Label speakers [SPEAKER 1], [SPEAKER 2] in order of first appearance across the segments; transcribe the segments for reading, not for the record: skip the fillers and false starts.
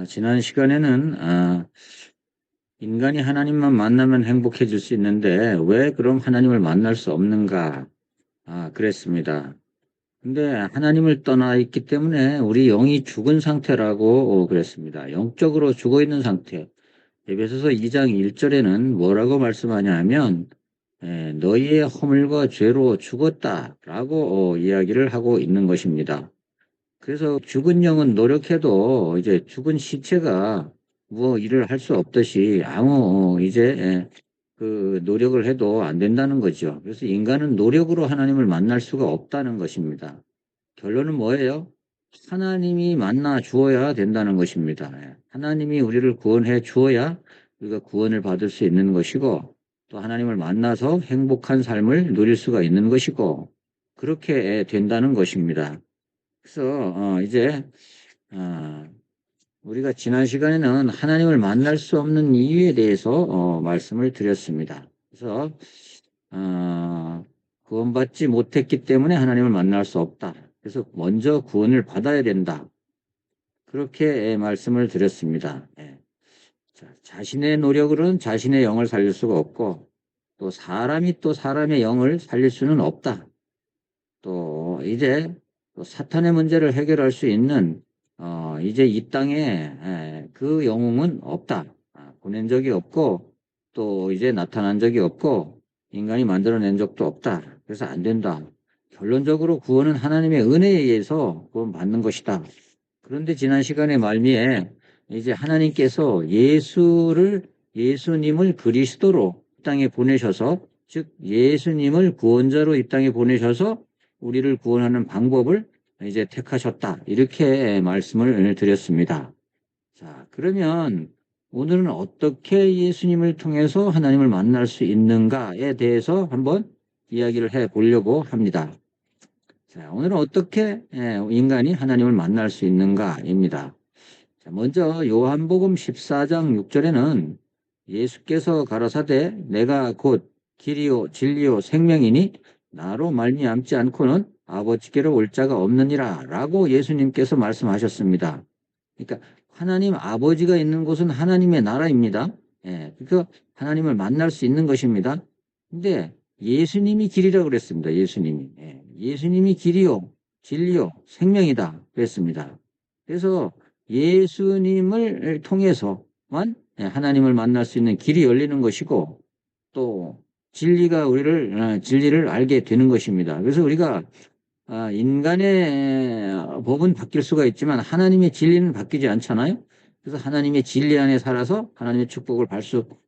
[SPEAKER 1] 지난 시간에는 인간이 하나님만 만나면 행복해질 수 있는데 왜 그럼 하나님을 만날 수 없는가? 그랬습니다. 근데 하나님을 떠나 있기 때문에 우리 영이 죽은 상태라고 그랬습니다. 영적으로 죽어 있는 상태. 에베소서 2장 1절에는 뭐라고 말씀하냐 하면 너희의 허물과 죄로 죽었다라고 이야기를 하고 있는 것입니다. 그래서 죽은 영은 노력해도 이제 죽은 시체가 뭐 일을 할 수 없듯이 아무 이제 그 노력을 해도 안 된다는 거죠. 그래서 인간은 노력으로 하나님을 만날 수가 없다는 것입니다. 결론은 뭐예요? 하나님이 만나 주어야 된다는 것입니다. 하나님이 우리를 구원해 주어야 우리가 구원을 받을 수 있는 것이고 또 하나님을 만나서 행복한 삶을 누릴 수가 있는 것이고 그렇게 된다는 것입니다. 그래서 이제 우리가 지난 시간에는 하나님을 만날 수 없는 이유에 대해서 말씀을 드렸습니다. 그래서 구원받지 못했기 때문에 하나님을 만날 수 없다. 그래서 먼저 구원을 받아야 된다. 그렇게 말씀을 드렸습니다. 자신의 노력으로는 자신의 영을 살릴 수가 없고 또 사람이 또 사람의 영을 살릴 수는 없다. 또 이제 또 사탄의 문제를 해결할 수 있는 이제 이 땅에 그 영웅은 없다. 보낸 적이 없고 또 이제 나타난 적이 없고 인간이 만들어낸 적도 없다. 그래서 안 된다. 결론적으로 구원은 하나님의 은혜에 의해서 구원받는 것이다. 그런데 지난 시간에 말미에 이제 하나님께서 예수님을 그리스도로 이 땅에 보내셔서 즉 예수님을 구원자로 이 땅에 보내셔서 우리를 구원하는 방법을 이제 택하셨다. 이렇게 말씀을 드렸습니다. 자, 그러면 오늘은 어떻게 예수님을 통해서 하나님을 만날 수 있는가에 대해서 한번 이야기를 해 보려고 합니다. 자, 오늘은 어떻게 인간이 하나님을 만날 수 있는가입니다. 자, 먼저 요한복음 14장 6절에는 예수께서 가라사대 내가 곧 길이요 진리요 생명이니 나로 말미암지 않고는 아버지께로 올 자가 없느니라 라고 예수님께서 말씀하셨습니다. 그러니까 하나님 아버지가 있는 곳은 하나님의 나라입니다. 그러니까 하나님을 만날 수 있는 것입니다. 근데 예수님이 길이라고 그랬습니다. 예수님이 길이요 진리요 생명이다 그랬습니다. 그래서 예수님을 통해서만 하나님을 만날 수 있는 길이 열리는 것이고 또 진리를 알게 되는 것입니다. 그래서 우리가 인간의 법은 바뀔 수가 있지만 하나님의 진리는 바뀌지 않잖아요. 그래서 하나님의 진리 안에 살아서 하나님의 축복을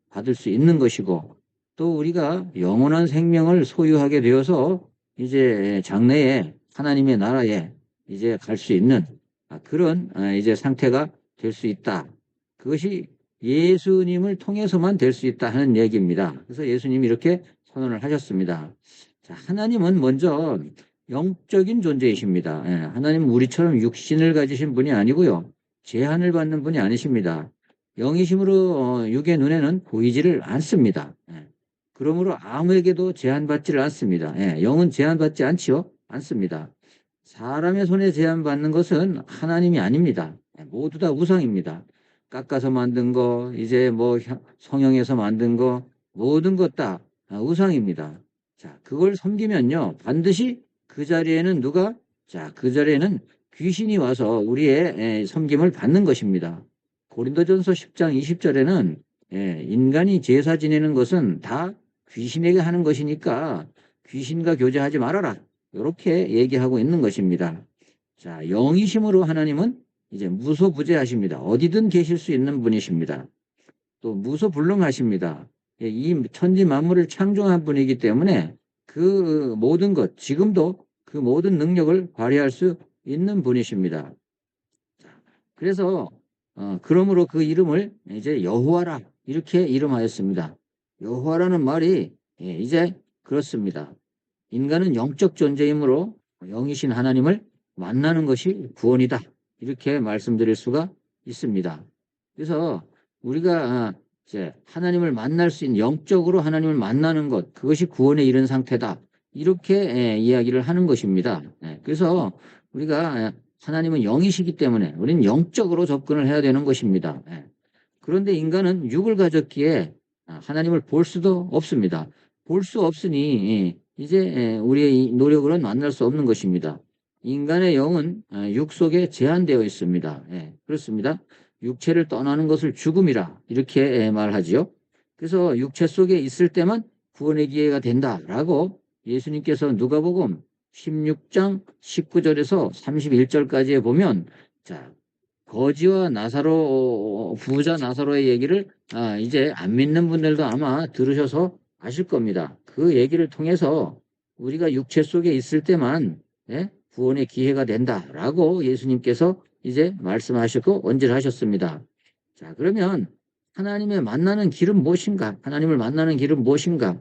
[SPEAKER 1] 받을 수 있는 것이고 또 우리가 영원한 생명을 소유하게 되어서 이제 장래에 하나님의 나라에 이제 갈 수 있는 그런 이제 상태가 될 수 있다. 그것이 예수님을 통해서만 될 수 있다 하는 얘기입니다. 그래서 예수님이 이렇게 선언을 하셨습니다. 자, 하나님은 먼저 영적인 존재이십니다. 하나님은 우리처럼 육신을 가지신 분이 아니고요. 제한을 받는 분이 아니십니다. 영이심으로 육의 눈에는 보이지를 않습니다. 그러므로 아무에게도 제한받지를 않습니다. 영은 제한받지 않습니다. 사람의 손에 제한받는 것은 하나님이 아닙니다. 모두 다 우상입니다. 깎아서 만든 거, 이제 뭐 성형해서 만든 거, 모든 것 다 우상입니다. 자, 그걸 섬기면요, 반드시 그 자리에는 그 자리에는 귀신이 와서 우리의 섬김을 받는 것입니다. 고린도전서 10장 20절에는 인간이 제사 지내는 것은 다 귀신에게 하는 것이니까 귀신과 교제하지 말아라. 이렇게 얘기하고 있는 것입니다. 자, 영이심으로 하나님은 이제 무소부재하십니다. 어디든 계실 수 있는 분이십니다. 또 무소불능하십니다. 이 천지 만물을 창조한 분이기 때문에 그 모든 것, 지금도 그 모든 능력을 발휘할 수 있는 분이십니다. 그래서 그러므로 그 이름을 이제 여호와라 이렇게 이름하였습니다. 여호와라는 말이 이제 그렇습니다. 인간은 영적 존재이므로 영이신 하나님을 만나는 것이 구원이다. 이렇게 말씀드릴 수가 있습니다. 그래서 우리가 이제 하나님을 만날 수 있는 영적으로 하나님을 만나는 것 그것이 구원에 이른 상태다. 이렇게 이야기를 하는 것입니다. 그래서 우리가 하나님은 영이시기 때문에 우리는 영적으로 접근을 해야 되는 것입니다. 예. 그런데 인간은 육을 가졌기에 하나님을 볼 수도 없습니다. 볼 수 없으니 이제 우리의 노력으로는 만날 수 없는 것입니다. 인간의 영은 육 속에 제한되어 있습니다. 예, 그렇습니다. 육체를 떠나는 것을 죽음이라 이렇게 말하지요. 그래서 육체 속에 있을 때만 구원의 기회가 된다라고 예수님께서 누가복음 16장 19절에서 31절까지에 보면 자, 거지와 나사로 부자 나사로의 얘기를 이제 안 믿는 분들도 아마 들으셔서 아실 겁니다. 그 얘기를 통해서 우리가 육체 속에 있을 때만 예? 구원의 기회가 된다라고 예수님께서 이제 말씀하셨고 언질하셨습니다. 자, 그러면 하나님의 만나는 길은 무엇인가? 하나님을 만나는 길은 무엇인가?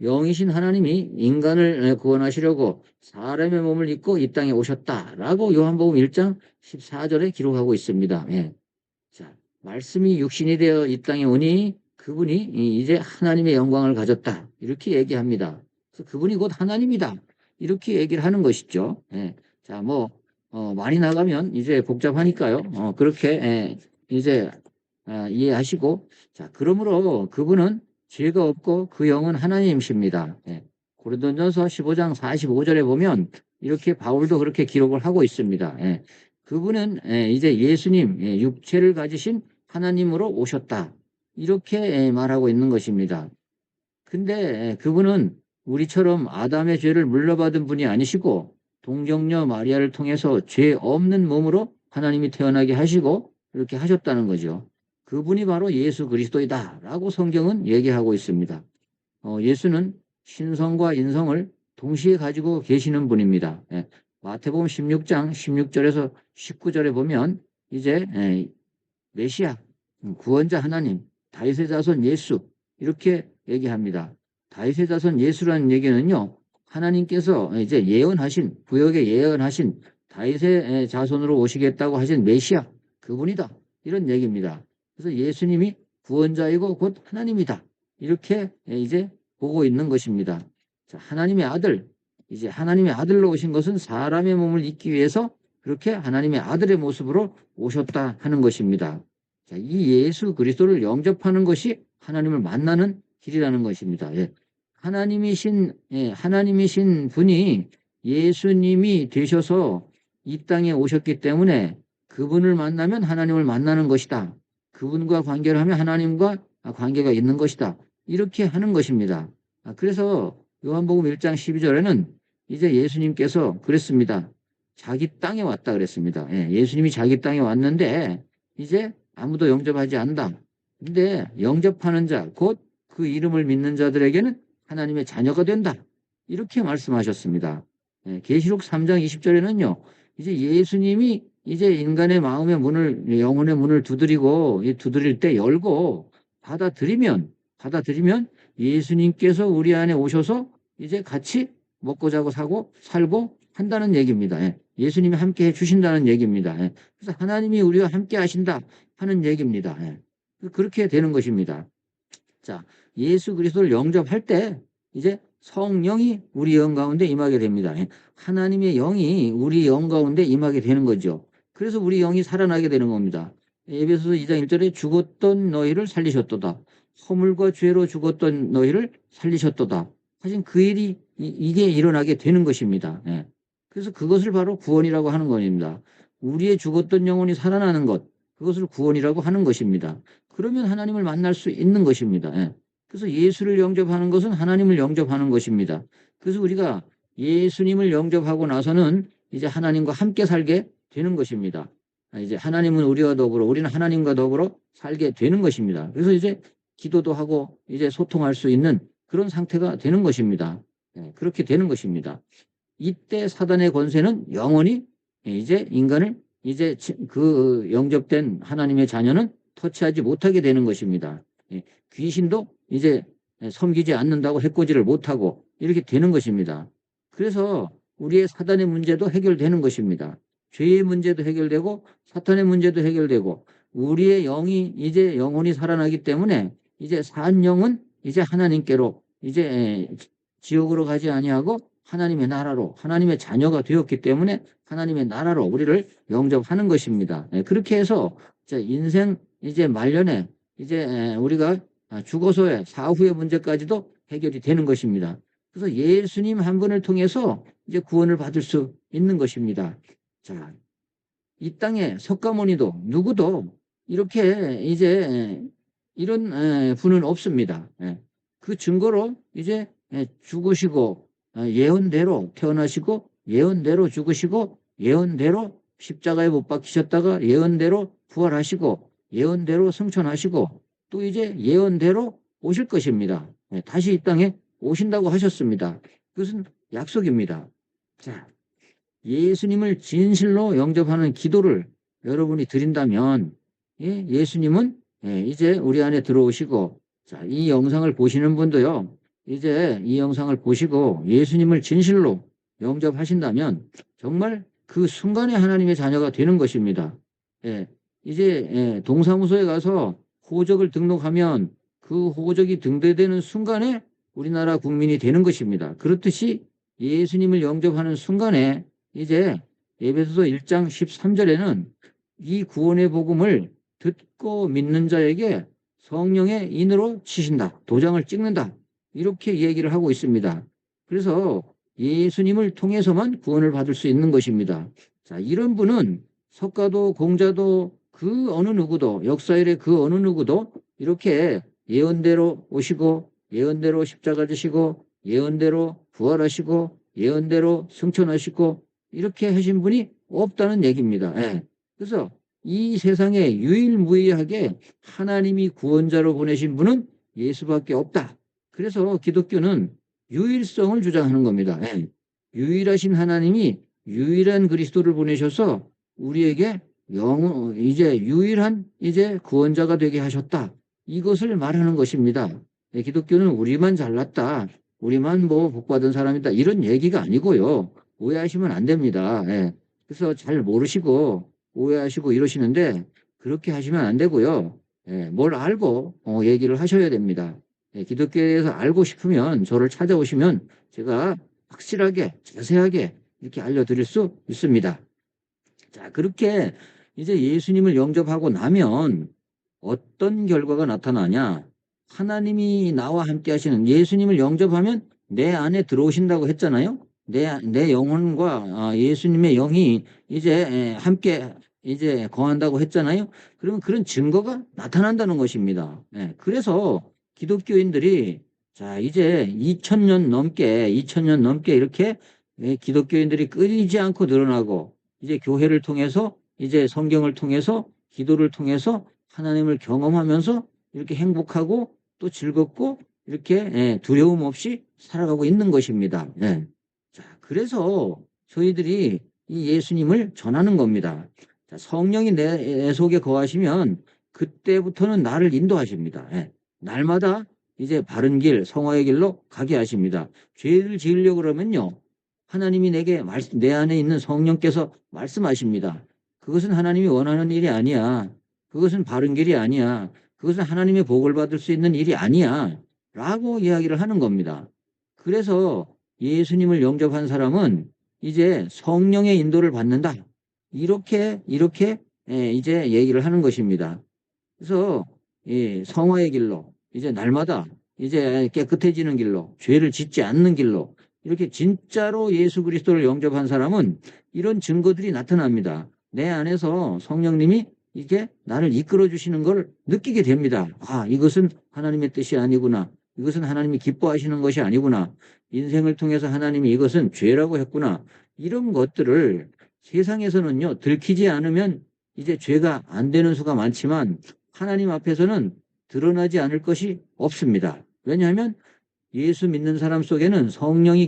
[SPEAKER 1] 영이신 하나님이 인간을 구원하시려고 사람의 몸을 입고 이 땅에 오셨다라고 요한복음 1장 14절에 기록하고 있습니다. 예. 자, 말씀이 육신이 되어 이 땅에 오니 그분이 이제 하나님의 영광을 가졌다. 이렇게 얘기합니다. 그래서 그분이 곧 하나님이다. 이렇게 얘기를 하는 것이죠. 예. 자, 뭐 많이 나가면 이제 복잡하니까요. 그렇게 이제 이해하시고 자, 그러므로 그분은 죄가 없고 그 영은 하나님이십니다. 예. 고린도전서 15장 45절에 보면 이렇게 바울도 그렇게 기록을 하고 있습니다. 예. 그분은 이제 예수님 육체를 가지신 하나님으로 오셨다. 이렇게 말하고 있는 것입니다. 근데 그분은 우리처럼 아담의 죄를 물려받은 분이 아니시고 동정녀 마리아를 통해서 죄 없는 몸으로 하나님이 태어나게 하시고 이렇게 하셨다는 거죠. 그분이 바로 예수 그리스도이다라고 성경은 얘기하고 있습니다. 예수는 신성과 인성을 동시에 가지고 계시는 분입니다. 예, 마태복음 16장 16절에서 19절에 보면 이제 메시아, 구원자 하나님, 다윗의 자손 예수 이렇게 얘기합니다. 다윗의 자손 예수라는 얘기는요. 하나님께서 이제 예언하신 구역에 예언하신 다윗의 자손으로 오시겠다고 하신 메시아 그분이다. 이런 얘기입니다. 그래서 예수님이 구원자이고 곧 하나님이다. 이렇게 이제 보고 있는 것입니다. 자, 하나님의 아들, 이제 하나님의 아들로 오신 것은 사람의 몸을 입기 위해서 그렇게 하나님의 아들의 모습으로 오셨다 하는 것입니다. 자, 이 예수 그리스도를 영접하는 것이 하나님을 만나는 길이라는 것입니다. 예. 하나님이신 분이 예수님이 되셔서 이 땅에 오셨기 때문에 그분을 만나면 하나님을 만나는 것이다. 그분과 관계를 하면 하나님과 관계가 있는 것이다. 이렇게 하는 것입니다. 그래서 요한복음 1장 12절에는 이제 예수님께서 그랬습니다. 자기 땅에 왔다 그랬습니다. 예수님이 자기 땅에 왔는데 이제 아무도 영접하지 않는다. 근데 영접하는 자, 곧 그 이름을 믿는 자들에게는 하나님의 자녀가 된다. 이렇게 말씀하셨습니다. 계시록 3장 20절에는요. 이제 예수님이 이제 인간의 마음의 문을 영혼의 문을 두드리고 두드릴 때 열고 받아들이면 예수님께서 우리 안에 오셔서 이제 같이 먹고 자고 사고 살고 한다는 얘기입니다. 예수님이 함께 해 주신다는 얘기입니다. 그래서 하나님이 우리와 함께 하신다 하는 얘기입니다. 그렇게 되는 것입니다. 자, 예수 그리스도를 영접할 때 이제 성령이 우리 영 가운데 임하게 됩니다. 하나님의 영이 우리 영 가운데 임하게 되는 거죠. 그래서 우리 영이 살아나게 되는 겁니다. 에베소서 2장 1절에 죽었던 너희를 살리셨도다. 허물과 죄로 죽었던 너희를 살리셨도다. 사실 그 일이 이게 일어나게 되는 것입니다. 그래서 그것을 바로 구원이라고 하는 것입니다. 우리의 죽었던 영혼이 살아나는 것, 그것을 구원이라고 하는 것입니다. 그러면 하나님을 만날 수 있는 것입니다. 그래서 예수를 영접하는 것은 하나님을 영접하는 것입니다. 그래서 우리가 예수님을 영접하고 나서는 이제 하나님과 함께 살게 되는 것입니다. 이제 하나님은 우리와 더불어, 우리는 하나님과 더불어 살게 되는 것입니다. 그래서 이제 기도도 하고 이제 소통할 수 있는 그런 상태가 되는 것입니다. 그렇게 되는 것입니다. 이때 사단의 권세는 영원히 이제 인간을 이제 그 영접된 하나님의 자녀는 터치하지 못하게 되는 것입니다. 귀신도 이제 섬기지 않는다고 해코지를 못하고 이렇게 되는 것입니다. 그래서 우리의 사단의 문제도 해결되는 것입니다. 죄의 문제도 해결되고 사탄의 문제도 해결되고 우리의 영이 이제 영혼이 살아나기 때문에 이제 산 영은 이제 하나님께로 이제 지옥으로 가지 아니하고 하나님의 나라로, 하나님의 자녀가 되었기 때문에 하나님의 나라로 우리를 영접하는 것입니다. 그렇게 해서 인생 이제 말년에 이제 우리가 죽어서의 사후의 문제까지도 해결이 되는 것입니다. 그래서 예수님 한 분을 통해서 이제 구원을 받을 수 있는 것입니다. 자, 이 땅에 석가모니도 누구도 이렇게 이제 이런 분은 없습니다. 그 증거로 이제 죽으시고 예언대로 태어나시고 예언대로 죽으시고 예언대로 십자가에 못 박히셨다가 예언대로 부활하시고 예언대로 승천하시고 또 이제 예언대로 오실 것입니다. 다시 이 땅에 오신다고 하셨습니다. 그것은 약속입니다. 자, 예수님을 진실로 영접하는 기도를 여러분이 드린다면 예수님은 이제 우리 안에 들어오시고 자, 이 영상을 보시는 분도요. 이제 이 영상을 보시고 예수님을 진실로 영접하신다면 정말 그 순간에 하나님의 자녀가 되는 것입니다. 이제 동사무소에 가서 호적을 등록하면 그 호적이 등재되는 순간에 우리나라 국민이 되는 것입니다. 그렇듯이 예수님을 영접하는 순간에 이제 에베소서 1장 13절에는 이 구원의 복음을 듣고 믿는 자에게 성령의 인으로 치신다. 도장을 찍는다. 이렇게 얘기를 하고 있습니다. 그래서 예수님을 통해서만 구원을 받을 수 있는 것입니다. 자, 이런 분은 석가도 공자도 그 어느 누구도 역사 일에 그 어느 누구도 이렇게 예언대로 오시고 예언대로 십자가 지시고 예언대로 부활하시고 예언대로 승천하시고 이렇게 하신 분이 없다는 얘기입니다. 그래서 이 세상에 유일무이하게 하나님이 구원자로 보내신 분은 예수밖에 없다. 그래서 기독교는 유일성을 주장하는 겁니다. 유일하신 하나님이 유일한 그리스도를 보내셔서 우리에게 이제 유일한 이제 구원자가 되게 하셨다. 이것을 말하는 것입니다. 기독교는 우리만 잘났다. 우리만 뭐 복받은 사람이다. 이런 얘기가 아니고요. 오해하시면 안 됩니다. 그래서 잘 모르시고 오해하시고 이러시는데 그렇게 하시면 안 되고요. 뭘 알고 얘기를 하셔야 됩니다. 기독교에 대해서 알고 싶으면 저를 찾아오시면 제가 확실하게 자세하게 이렇게 알려드릴 수 있습니다. 자, 그렇게 이제 예수님을 영접하고 나면 어떤 결과가 나타나냐? 하나님이 나와 함께 하시는 예수님을 영접하면 내 안에 들어오신다고 했잖아요. 내 영혼과 예수님의 영이 이제 함께 이제 거한다고 했잖아요. 그러면 그런 증거가 나타난다는 것입니다. 그래서 기독교인들이 자, 이제 2000년 넘게 이렇게 기독교인들이 끊이지 않고 늘어나고 이제 교회를 통해서 이제 성경을 통해서 기도를 통해서 하나님을 경험하면서 이렇게 행복하고 또 즐겁고 이렇게 두려움 없이 살아가고 있는 것입니다. 자, 그래서 저희들이 이 예수님을 전하는 겁니다. 자, 성령이 내 속에 거하시면 그때부터는 나를 인도하십니다. 날마다 이제 바른 길, 성화의 길로 가게 하십니다. 죄를 지으려고 그러면요. 하나님이 내 안에 있는 성령께서 말씀하십니다. 그것은 하나님이 원하는 일이 아니야. 그것은 바른 길이 아니야. 그것은 하나님의 복을 받을 수 있는 일이 아니야. 라고 이야기를 하는 겁니다. 그래서 예수님을 영접한 사람은 이제 성령의 인도를 받는다. 이렇게 이제 얘기를 하는 것입니다. 그래서 성화의 길로 이제 날마다 이제 깨끗해지는 길로 죄를 짓지 않는 길로 이렇게 진짜로 예수 그리스도를 영접한 사람은 이런 증거들이 나타납니다. 내 안에서 성령님이 이게 나를 이끌어 주시는 걸 느끼게 됩니다. 아, 이것은 하나님의 뜻이 아니구나. 이것은 하나님이 기뻐하시는 것이 아니구나. 인생을 통해서 하나님이 이것은 죄라고 했구나. 이런 것들을 세상에서는요, 들키지 않으면 이제 죄가 안 되는 수가 많지만 하나님 앞에서는 드러나지 않을 것이 없습니다. 왜냐하면 예수 믿는 사람 속에는 성령이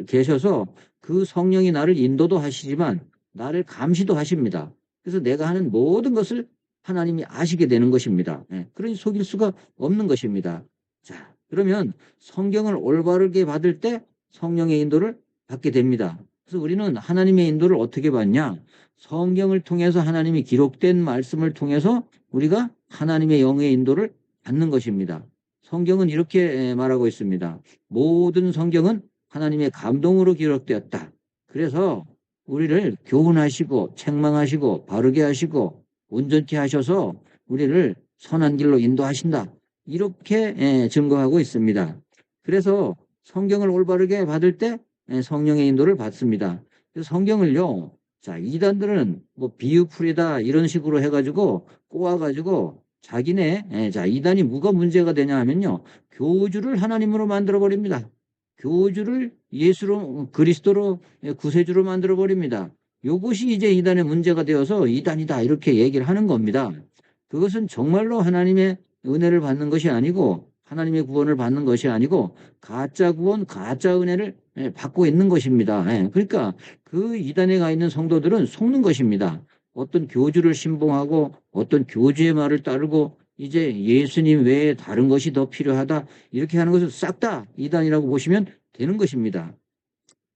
[SPEAKER 1] 계셔서 그 성령이 나를 인도도 하시지만 나를 감시도 하십니다. 그래서 내가 하는 모든 것을 하나님이 아시게 되는 것입니다. 그러니 속일 수가 없는 것입니다. 자, 그러면 성경을 올바르게 받을 때 성령의 인도를 받게 됩니다. 그래서 우리는 하나님의 인도를 어떻게 받냐? 성경을 통해서 하나님이 기록된 말씀을 통해서 우리가 하나님의 영의 인도를 받는 것입니다. 성경은 이렇게 말하고 있습니다. 모든 성경은 하나님의 감동으로 기록되었다. 그래서 우리를 교훈하시고 책망하시고 바르게 하시고 온전케 하셔서 우리를 선한 길로 인도하신다. 이렇게 증거하고 있습니다. 그래서 성경을 올바르게 받을 때 성령의 인도를 받습니다. 그래서 성경을요, 자, 이단들은 뭐 비유풀이다 이런 식으로 해가지고 꼬아가지고 자기네, 자, 이단이 뭐가 문제가 되냐 하면요, 교주를 하나님으로 만들어 버립니다. 교주를 예수로, 그리스도로, 구세주로 만들어 버립니다. 요것이 이제 이단의 문제가 되어서 이단이다 이렇게 얘기를 하는 겁니다. 그것은 정말로 하나님의 은혜를 받는 것이 아니고 하나님의 구원을 받는 것이 아니고 가짜 구원, 가짜 은혜를 받고 있는 것입니다. 그러니까 그 이단에 가 있는 성도들은 속는 것입니다. 어떤 교주를 신봉하고 어떤 교주의 말을 따르고 이제 예수님 외에 다른 것이 더 필요하다 이렇게 하는 것을 싹 다 이단이라고 보시면 되는 것입니다.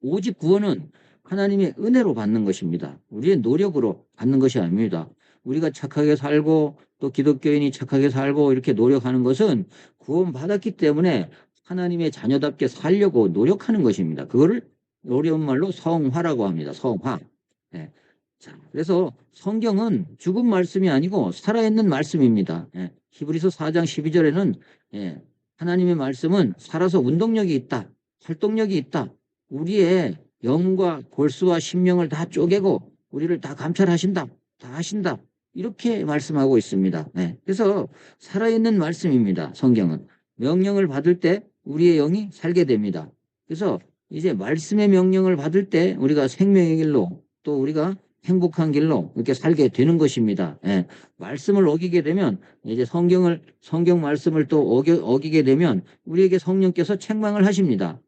[SPEAKER 1] 오직 구원은 하나님의 은혜로 받는 것입니다. 우리의 노력으로 받는 것이 아닙니다. 우리가 착하게 살고 또 기독교인이 착하게 살고 이렇게 노력하는 것은 구원받았기 때문에 하나님의 자녀답게 살려고 노력하는 것입니다. 그거를 어려운 말로 성화라고 합니다. 성화. 예. 자, 그래서 성경은 죽은 말씀이 아니고 살아있는 말씀입니다. 히브리서 4장 12절에는 하나님의 말씀은 살아서 운동력이 있다. 활동력이 있다. 우리의 영과 골수와 심령을 다 쪼개고 우리를 다 감찰하신다. 다 하신다. 이렇게 말씀하고 있습니다. 그래서 살아있는 말씀입니다. 성경은. 명령을 받을 때 우리의 영이 살게 됩니다. 그래서 이제 말씀의 명령을 받을 때 우리가 생명의 길로 또 우리가 행복한 길로 이렇게 살게 되는 것입니다. 말씀을 어기게 되면 이제 성경 말씀을 또 어기게 되면 우리에게 성령께서 책망을 하십니다.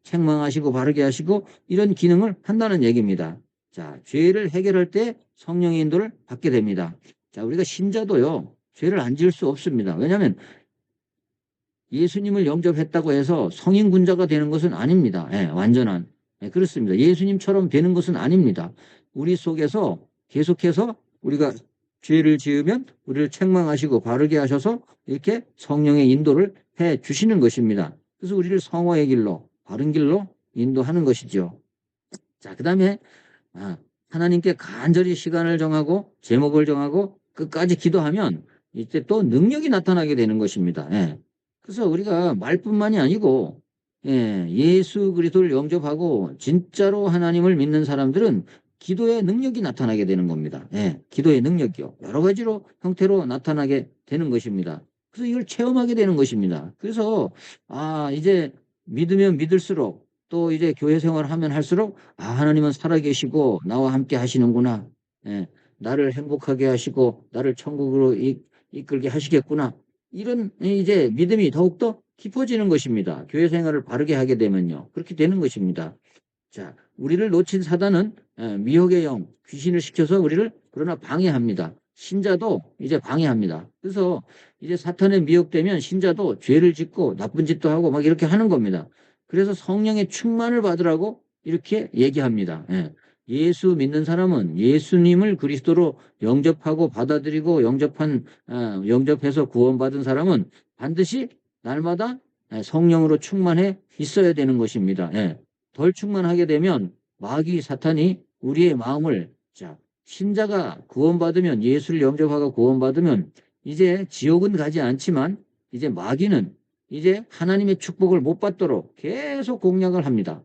[SPEAKER 1] 책망하시고 바르게 하시고 이런 기능을 한다는 얘기입니다. 자, 죄를 해결할 때 성령의 인도를 받게 됩니다. 자, 우리가 신자도요, 죄를 안 지을 수 없습니다. 왜냐하면 예수님을 영접했다고 해서 성인군자가 되는 것은 아닙니다. 완전한. 그렇습니다. 예수님처럼 되는 것은 아닙니다. 우리 속에서 계속해서 우리가 죄를 지으면 우리를 책망하시고 바르게 하셔서 이렇게 성령의 인도를 해 주시는 것입니다. 그래서 우리를 성화의 길로, 바른 길로 인도하는 것이죠. 자, 그 다음에 하나님께 간절히 시간을 정하고 제목을 정하고 끝까지 기도하면 이때 또 능력이 나타나게 되는 것입니다. 그래서 우리가 말뿐만이 아니고 예수 그리스도를 영접하고 진짜로 하나님을 믿는 사람들은 기도의 능력이 나타나게 되는 겁니다. 기도의 능력이요. 여러 가지로 형태로 나타나게 되는 것입니다. 그래서 이걸 체험하게 되는 것입니다. 그래서 이제 믿으면 믿을수록 또 이제 교회 생활을 하면 할수록 하나님은 살아계시고 나와 함께 하시는구나. 나를 행복하게 하시고 나를 천국으로 이끌게 하시겠구나. 이런 이제 믿음이 더욱더 깊어지는 것입니다. 교회 생활을 바르게 하게 되면요. 그렇게 되는 것입니다. 자, 우리를 놓친 사단은 미혹의 영, 귀신을 시켜서 우리를 그러나 방해합니다. 신자도 이제 방해합니다. 그래서 이제 사탄에 미혹되면 신자도 죄를 짓고 나쁜 짓도 하고 막 이렇게 하는 겁니다. 그래서 성령의 충만을 받으라고 이렇게 얘기합니다. 예수 믿는 사람은 예수님을 그리스도로 영접하고 받아들이고 영접해서 구원받은 사람은 반드시 날마다 성령으로 충만해 있어야 되는 것입니다. 덜 충만하게 되면 마귀 사탄이 우리의 마음을 신자가 구원받으면 예수를 영접하고 구원받으면 이제 지옥은 가지 않지만 이제 마귀는 이제 하나님의 축복을 못 받도록 계속 공략을 합니다.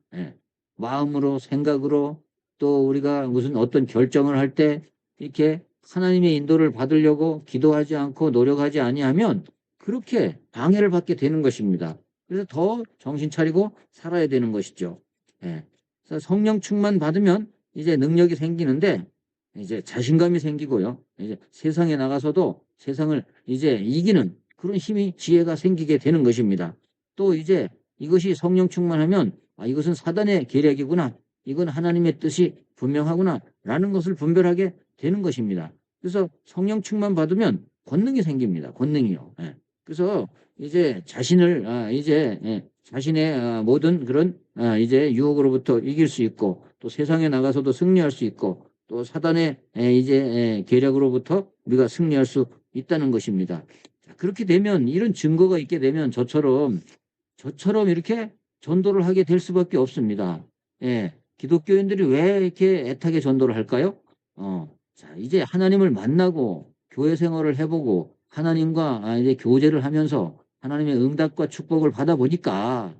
[SPEAKER 1] 마음으로 생각으로 또 우리가 무슨 어떤 결정을 할 때 이렇게 하나님의 인도를 받으려고 기도하지 않고 노력하지 아니하면 그렇게 방해를 받게 되는 것입니다. 그래서 더 정신 차리고 살아야 되는 것이죠. 그래서 성령 충만 받으면 이제 능력이 생기는데 이제 자신감이 생기고요. 이제 세상에 나가서도 세상을 이제 이기는 그런 힘이 지혜가 생기게 되는 것입니다. 또 이제 이것이 성령 충만하면 이것은 사단의 계략이구나. 이건 하나님의 뜻이 분명하구나. 라는 것을 분별하게 되는 것입니다. 그래서 성령 충만 받으면 권능이 생깁니다. 권능이요. 그래서 이제 자신을 자신의 모든 그런 이제 유혹으로부터 이길 수 있고 또 세상에 나가서도 승리할 수 있고 또 사단의 이제 계략으로부터 우리가 승리할 수 있다는 것입니다. 그렇게 되면 이런 증거가 있게 되면 저처럼 이렇게 전도를 하게 될 수밖에 없습니다. 예, 기독교인들이 왜 이렇게 애타게 전도를 할까요? 자, 이제 하나님을 만나고 교회 생활을 해보고 하나님과 이제 교제를 하면서 하나님의 응답과 축복을 받아보니까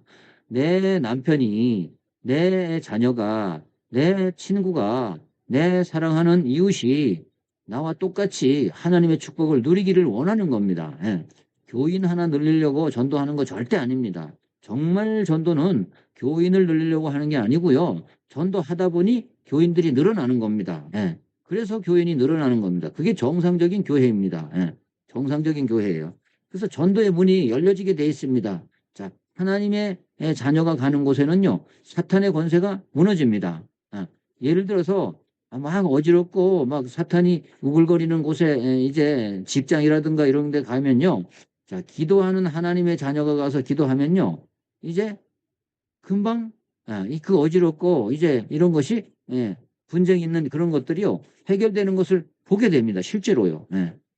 [SPEAKER 1] 내 남편이, 내 자녀가, 내 친구가, 내 사랑하는 이웃이 나와 똑같이 하나님의 축복을 누리기를 원하는 겁니다. 예. 교인 하나 늘리려고 전도하는 거 절대 아닙니다. 정말 전도는 교인을 늘리려고 하는 게 아니고요. 전도하다 보니 교인들이 늘어나는 겁니다. 예. 그래서 교인이 늘어나는 겁니다. 그게 정상적인 교회입니다. 예. 정상적인 교회예요. 그래서 전도의 문이 열려지게 돼 있습니다. 자, 하나님의 자녀가 가는 곳에는요, 사탄의 권세가 무너집니다. 예를 들어서 막 어지럽고 막 사탄이 우글거리는 곳에 이제 직장이라든가 이런 데 가면요, 자, 기도하는 하나님의 자녀가 가서 기도하면요, 이제 금방 그 어지럽고 이제 이런 것이 분쟁 있는 그런 것들이요, 해결되는 것을 보게 됩니다. 실제로요.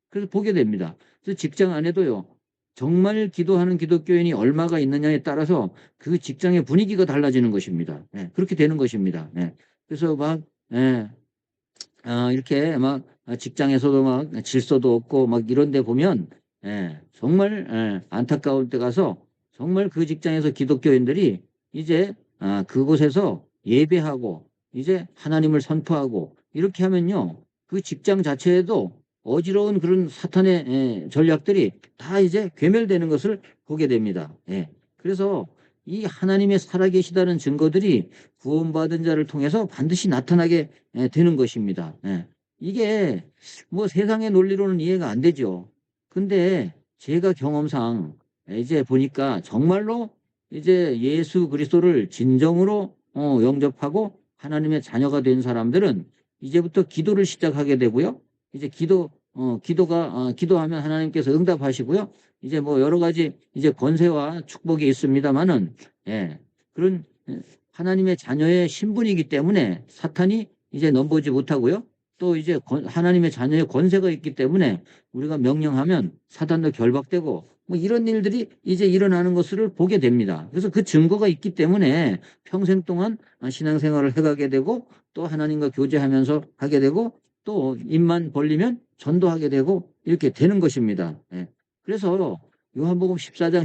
[SPEAKER 1] 그래서 보게 됩니다. 그래서 직장 안에도요, 정말 기도하는 기독교인이 얼마가 있느냐에 따라서 그 직장의 분위기가 달라지는 것입니다. 그렇게 되는 것입니다. 그래서 막 이렇게 막 직장에서도 막 질서도 없고 막 이런 데 보면 정말 안타까울 때 가서 정말 그 직장에서 기독교인들이 이제 그곳에서 예배하고 이제 하나님을 선포하고 이렇게 하면요, 그 직장 자체에도 어지러운 그런 사탄의 전략들이 다 이제 괴멸되는 것을 보게 됩니다. 그래서 이 하나님의 살아계시다는 증거들이 구원받은 자를 통해서 반드시 나타나게 되는 것입니다. 이게 뭐 세상의 논리로는 이해가 안 되죠. 근데 제가 경험상 이제 보니까 정말로 이제 예수 그리스도를 진정으로 영접하고 하나님의 자녀가 된 사람들은 이제부터 기도를 시작하게 되고요. 이제 기도하면 하나님께서 응답하시고요. 이제 뭐 여러 가지 이제 권세와 축복이 있습니다만은, 그런 하나님의 자녀의 신분이기 때문에 사탄이 이제 넘보지 못하고요. 또 이제 하나님의 자녀의 권세가 있기 때문에 우리가 명령하면 사탄도 결박되고 뭐 이런 일들이 이제 일어나는 것을 보게 됩니다. 그래서 그 증거가 있기 때문에 평생 동안 신앙생활을 해가게 되고 또 하나님과 교제하면서 하게 되고 또 입만 벌리면 전도하게 되고 이렇게 되는 것입니다. 그래서 요한복음 14장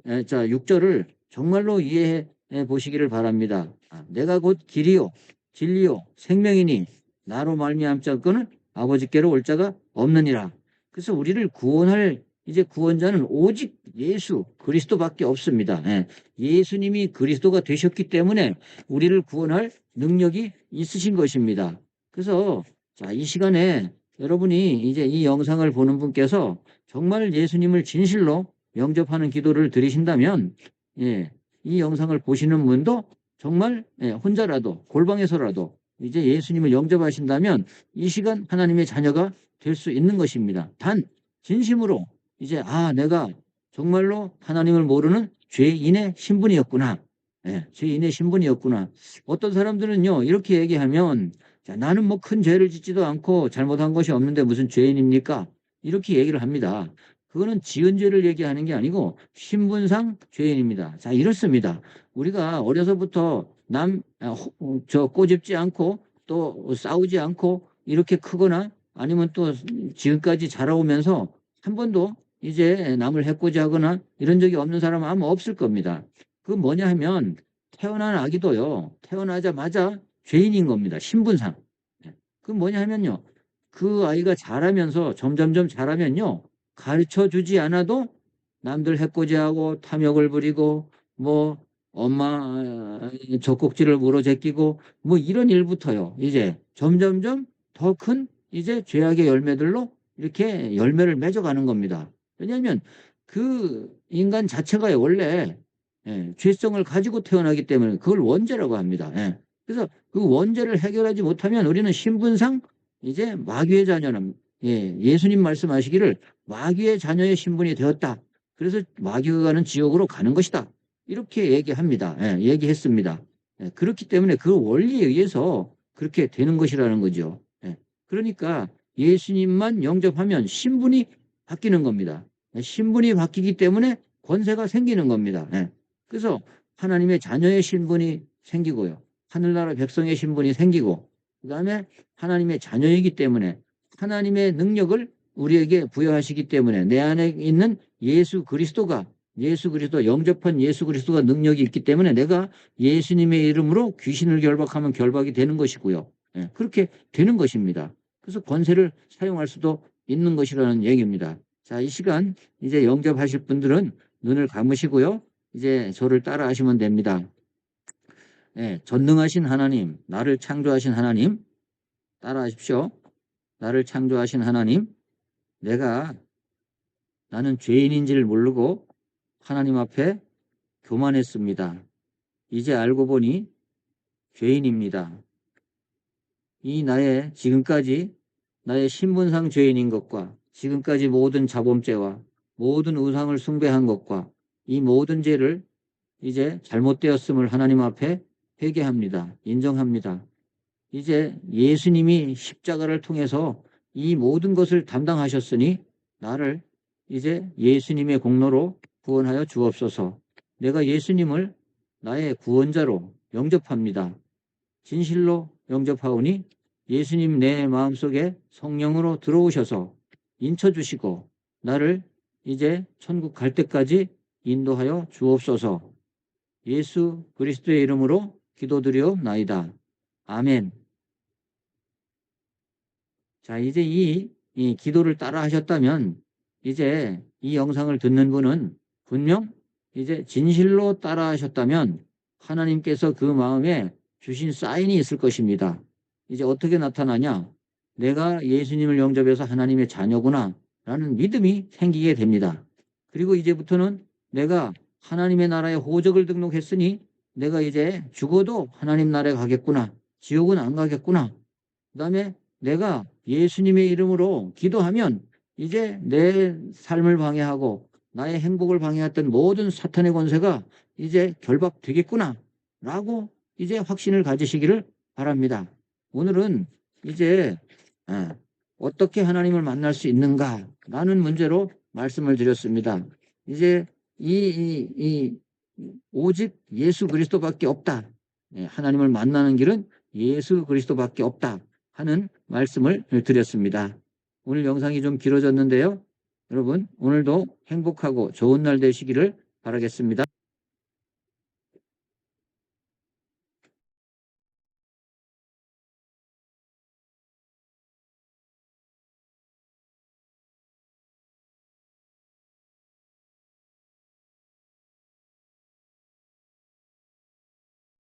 [SPEAKER 1] 6절을 정말로 이해해 보시기를 바랍니다. 내가 곧 길이요 진리요 생명이니 나로 말미암지 않고는 아버지께로 올 자가 없느니라. 그래서 우리를 구원할 이제 구원자는 오직 예수 그리스도밖에 없습니다. 예수님이 그리스도가 되셨기 때문에 우리를 구원할 능력이 있으신 것입니다. 그래서 자, 이 시간에 여러분이 이제 이 영상을 보는 분께서 정말 예수님을 진실로 영접하는 기도를 드리신다면, 이 영상을 보시는 분도 정말 혼자라도 골방에서라도 이제 예수님을 영접하신다면 이 시간 하나님의 자녀가 될 수 있는 것입니다. 단 진심으로 이제 내가 정말로 하나님을 모르는 죄인의 신분이었구나. 죄인의 신분이었구나. 어떤 사람들은요, 이렇게 얘기하면 자, 나는 뭐 큰 죄를 짓지도 않고 잘못한 것이 없는데 무슨 죄인입니까? 이렇게 얘기를 합니다. 그거는 지은 죄를 얘기하는 게 아니고 신분상 죄인입니다. 자, 이렇습니다. 우리가 어려서부터 꼬집지 않고 또 싸우지 않고 이렇게 크거나 아니면 또 지금까지 자라오면서 한 번도 이제 남을 해코지 하거나 이런 적이 없는 사람은 아마 없을 겁니다. 그 뭐냐 하면 태어난 아기도요, 태어나자마자 죄인인 겁니다. 신분상. 그 뭐냐 하면요, 그 아이가 자라면서 점점점 자라면요, 가르쳐 주지 않아도 남들 해코지하고 탐욕을 부리고 뭐 엄마 젖꼭지를 물어 제끼고 뭐 이런 일부터요, 이제 점점점 더 큰 이제 죄악의 열매들로 이렇게 열매를 맺어가는 겁니다. 왜냐하면 그 인간 자체가 원래 죄성을 가지고 태어나기 때문에 그걸 원죄라고 합니다. 그래서 그 원죄를 해결하지 못하면 우리는 신분상 이제 마귀의 자녀는 예수님 말씀하시기를 마귀의 자녀의 신분이 되었다. 그래서 마귀가 가는 지옥으로 가는 것이다. 이렇게 얘기합니다. 얘기했습니다. 그렇기 때문에 그 원리에 의해서 그렇게 되는 것이라는 거죠. 그러니까 예수님만 영접하면 신분이 바뀌는 겁니다. 신분이 바뀌기 때문에 권세가 생기는 겁니다. 그래서 하나님의 자녀의 신분이 생기고요. 하늘나라 백성의 신분이 생기고 그 다음에 하나님의 자녀이기 때문에 하나님의 능력을 우리에게 부여하시기 때문에 내 안에 있는 예수 그리스도 영접한 예수 그리스도가 능력이 있기 때문에 내가 예수님의 이름으로 귀신을 결박하면 결박이 되는 것이고요. 예, 그렇게 되는 것입니다. 그래서 권세를 사용할 수도 있는 것이라는 얘기입니다. 자, 이 시간 이제 영접하실 분들은 눈을 감으시고요. 이제 저를 따라 하시면 됩니다. 예, 전능하신 하나님, 나를 창조하신 하나님, 따라 하십시오. 나를 창조하신 하나님, 나는 죄인인지를 모르고 하나님 앞에 교만했습니다. 이제 알고 보니 죄인입니다. 이 지금까지 나의 신분상 죄인인 것과 지금까지 모든 자범죄와 모든 우상을 숭배한 것과 이 모든 죄를 이제 잘못되었음을 하나님 앞에 회개합니다. 인정합니다. 이제 예수님이 십자가를 통해서 이 모든 것을 담당하셨으니 나를 이제 예수님의 공로로 구원하여 주옵소서. 내가 예수님을 나의 구원자로 영접합니다. 진실로 영접하오니 예수님 내 마음속에 성령으로 들어오셔서 인쳐주시고 나를 이제 천국 갈 때까지 인도하여 주옵소서. 예수 그리스도의 이름으로 기도드리옵나이다. 아멘. 자, 이제 이 기도를 따라 하셨다면 이제 이 영상을 듣는 분은 분명 이제 진실로 따라 하셨다면 하나님께서 그 마음에 주신 사인이 있을 것입니다. 이제 어떻게 나타나냐? 내가 예수님을 영접해서 하나님의 자녀구나 라는 믿음이 생기게 됩니다. 그리고 이제부터는 내가 하나님의 나라에 호적을 등록했으니 내가 이제 죽어도 하나님 나라에 가겠구나. 지옥은 안 가겠구나. 그 다음에 내가 예수님의 이름으로 기도하면 이제 내 삶을 방해하고 나의 행복을 방해했던 모든 사탄의 권세가 이제 결박되겠구나 라고 이제 확신을 가지시기를 바랍니다. 오늘은 이제 어떻게 하나님을 만날 수 있는가 라는 문제로 말씀을 드렸습니다. 이제 오직 예수 그리스도밖에 없다. 하나님을 만나는 길은 예수 그리스도밖에 없다 하는 말씀을 드렸습니다. 오늘 영상이 좀 길어졌는데요. 여러분 오늘도 행복하고 좋은 날 되시기를 바라겠습니다.